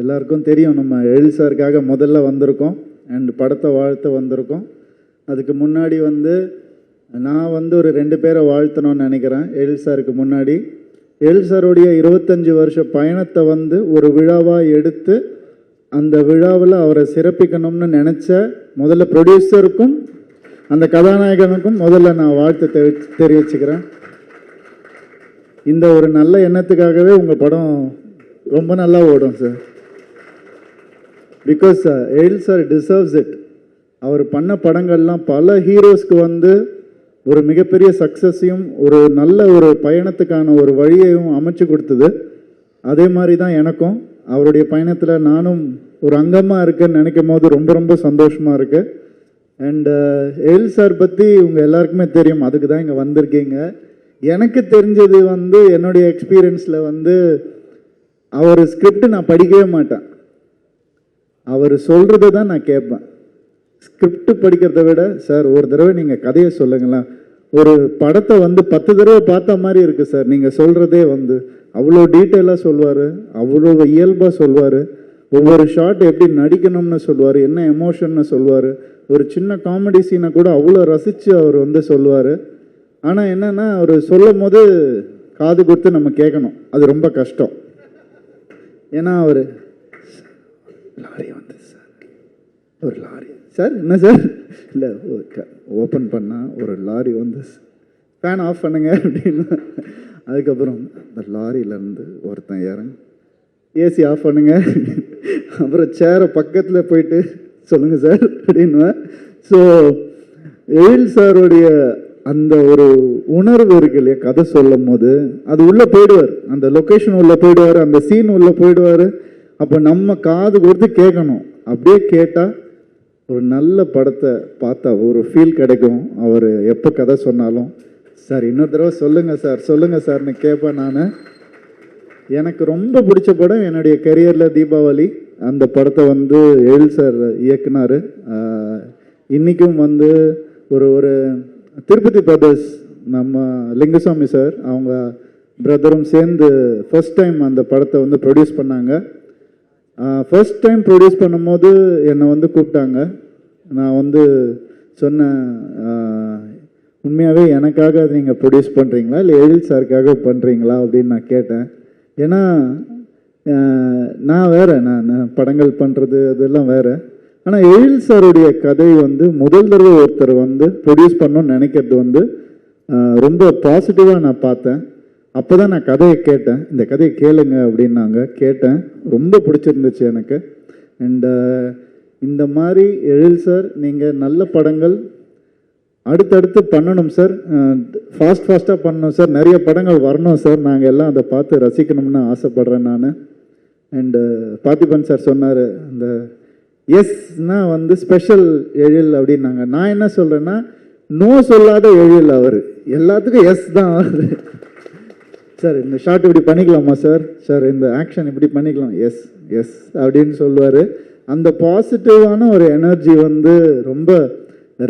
எல்லாருக்கும் தெரியும், நம்ம எழில் சாருக்காக முதல்ல வந்திருக்கோம் அண்ட் படத்தை வாழ்த்த வந்திருக்கோம். அதுக்கு முன்னாடி நான் ஒரு 2 பேரை வாழ்த்தணும்னு நினைக்கிறேன். எழில் சாருக்கு முன்னாடி எழில் சாருடைய 25 வருஷ பயணத்தை ஒரு விழாவாக எடுத்து அந்த விழாவில் அவரை சிறப்பிக்கணும்னு நினச்ச முதல்ல ப்ரொடியூசருக்கும் அந்த கதாநாயகனுக்கும் முதல்ல நான் வாழ்த்து தெரிவிச்சுக்கிறேன். இந்த ஒரு நல்ல எண்ணத்துக்காகவே உங்கள் படம் ரொம்ப நல்லா ஓடும் sir. Because Ezhil sir deserves it. அவர் பண்ண படங்கள்லாம் பல ஹீரோஸ்க்கு ஒரு மிகப்பெரிய சக்ஸஸையும் ஒரு நல்ல ஒரு பயணத்துக்கான ஒரு வழியையும் அமைச்சு கொடுத்தது. அதே மாதிரி தான் எனக்கும் அவருடைய பயணத்தில் நானும் ஒரு அங்கமாக இருக்கேன்னு நினைக்கும் போது ரொம்ப ரொம்ப சந்தோஷமாக இருக்கு. அண்ட் எழில் சார் பற்றி உங்கள் எல்லாருக்குமே தெரியும், அதுக்கு தான் இங்கே வந்திருக்கீங்க. எனக்கு தெரிஞ்சது என்னுடைய எக்ஸ்பீரியன்ஸில் அவர் ஸ்கிரிப்ட் நான் படிக்கவே மாட்டேன், அவர் சொல்கிறத தான் நான் கேட்பேன். ஸ்கிரிப்ட் படிக்கிறத விட சார் ஒரு தடவை நீங்கள் கதையை சொல்லுங்களேன், ஒரு படத்தை 10 தடவை பார்த்த மாதிரி இருக்குது சார், நீங்கள் சொல்கிறதே அவ்வளோ டீட்டெயிலாக சொல்லுவார், அவ்வளோ இயல்பாக சொல்லுவார், ஒவ்வொரு ஷாட் எப்படி நடிக்கணும்னு சொல்லுவார், என்ன எமோஷன்னு சொல்லுவார், ஒரு சின்ன காமெடி சீனை கூட அவ்வளோ ரசித்து அவர் சொல்லுவார். ஆனால் என்னென்னா அவர் சொல்லும் போது காது கொடுத்து நம்ம கேட்கணும், அது ரொம்ப கஷ்டம். ஏன்னா அவர் லாரி சார், ஒரு லாரி சார், என்ன சார், இல்லை ஓப்பன் பண்ணால் ஒரு லாரி ஃபேன் ஆஃப் பண்ணுங்க அப்படின்னா, அதுக்கப்புறம் அந்த லாரியிலேருந்து ஒருத்தன் இறங்க ஏசி ஆஃப் பண்ணுங்க, அப்புறம் சேரை பக்கத்தில் போயிட்டு சொல்லுங்கள் சார் அப்படின்னு. ஸோ எழில் சாருடைய அந்த ஒரு உணர்வு இருக்கு இல்லையா, கதை சொல்லும் போது அது உள்ளே போயிடுவார், அந்த லொக்கேஷன் உள்ளே போயிடுவார், அந்த சீன் உள்ளே போயிடுவார். அப்போ நம்ம காது கொடுத்து கேட்கணும். அப்படியே கேட்டால் ஒரு நல்ல படத்தை பார்த்தா ஒரு ஃபீல் கிடைக்கும். அவர் எப்போ கதை சொன்னாலும் சார் இன்னொரு தடவை சொல்லுங்கள் சார், சொல்லுங்கள் சார்னு கேட்பேன் நான். எனக்கு ரொம்ப பிடிச்ச படம் என்னுடைய கரியரில் தீபாவளி. அந்த படத்தை எழில் சார் இயக்குனார். இன்றைக்கும் ஒரு திருப்பதி பிரதர்ஸ், நம்ம லிங்குசாமி சார் அவங்க பிரதரும் சேர்ந்து ஃபர்ஸ்ட் டைம் அந்த படத்தை ப்ரொடியூஸ் பண்ணாங்க. ஃபர்ஸ்ட் டைம் ப்ரொடியூஸ் பண்ணும்போது என்னை கூப்பிட்டாங்க. நான் சொன்னேன், உண்மையாகவே எனக்காக நீங்கள் ப்ரொடியூஸ் பண்ணுறீங்களா இல்லை எழில் சாருக்காக பண்ணுறீங்களா அப்படின்னு நான் கேட்டேன். ஏன்னா நான் வேறு, நான் படங்கள் பண்ணுறது அதெல்லாம் வேறு. ஆனால் எழில் சாருடைய கதை முதல் தடவை ஒருத்தர் ப்ரொடியூஸ் பண்ணணும்னு நினைக்கிறது ரொம்ப பாசிட்டிவாக நான் பார்த்தேன். அப்போ தான் நான் கதையை கேட்டேன், இந்த கதையை கேளுங்க அப்படின்னாங்க. கேட்டேன், ரொம்ப பிடிச்சிருந்துச்சு எனக்கு. அண்ட் இந்த மாதிரி எழில் சார் நீங்கள் நல்ல படங்கள் அடுத்தடுத்து பண்ணணும் சார், ஃபாஸ்ட்டாக பண்ணணும் சார், நிறைய படங்கள் வரணும் சார், நாங்கள் எல்லாம் அதை பார்த்து ரசிக்கணும்னு ஆசைப்பட்றேன் நான். அண்டு பார்த்திபன் சார் சொன்னார், இந்த எஸ்னா ஸ்பெஷல் எழில் அப்படின்னாங்க. நான் என்ன சொல்கிறேன்னா, நோ சொல்லாத எழில் அவர், எல்லாத்துக்கும் எஸ் தான் வருது. சார் இந்த ஷார்ட் இப்படி பண்ணிக்கலாமா சார், சார் இந்த ஆக்ஷன் இப்படி பண்ணிக்கலாம், எஸ் எஸ் அப்படின்னு சொல்லுவார். அந்த பாசிட்டிவான ஒரு எனர்ஜி ரொம்ப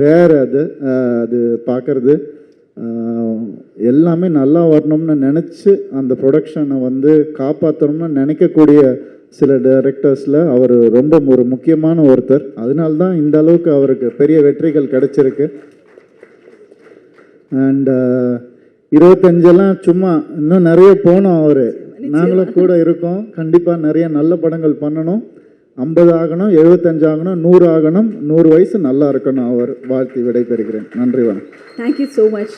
ரேர். அது பார்க்குறது எல்லாமே நல்லா வரணும்னு நினச்சி அந்த ப்ரொடக்ஷனை காப்பாற்றணும்னு நினைக்கக்கூடிய சில டைரக்டர்ஸில் அவர் ரொம்ப ஒரு முக்கியமான ஒருத்தர். அதனால்தான் இந்த அளவுக்கு அவருக்கு பெரிய வெற்றிகள் கிடைச்சிருக்கு. அண்ட் 25 சும்மா இன்னும் நிறைய போனோம். நாங்களும் கூட இருக்கோம். கண்டிப்பாக நிறைய நல்ல படங்கள் பண்ணணும். 50 ஆகணும், 75 ஆகணும், 100 ஆகணும், 100 வயசு நல்லா இருக்கணும். அவர் வாழ்த்தி விடைபெறுகிறேன். நன்றி, வணக்கம். Thank you so much.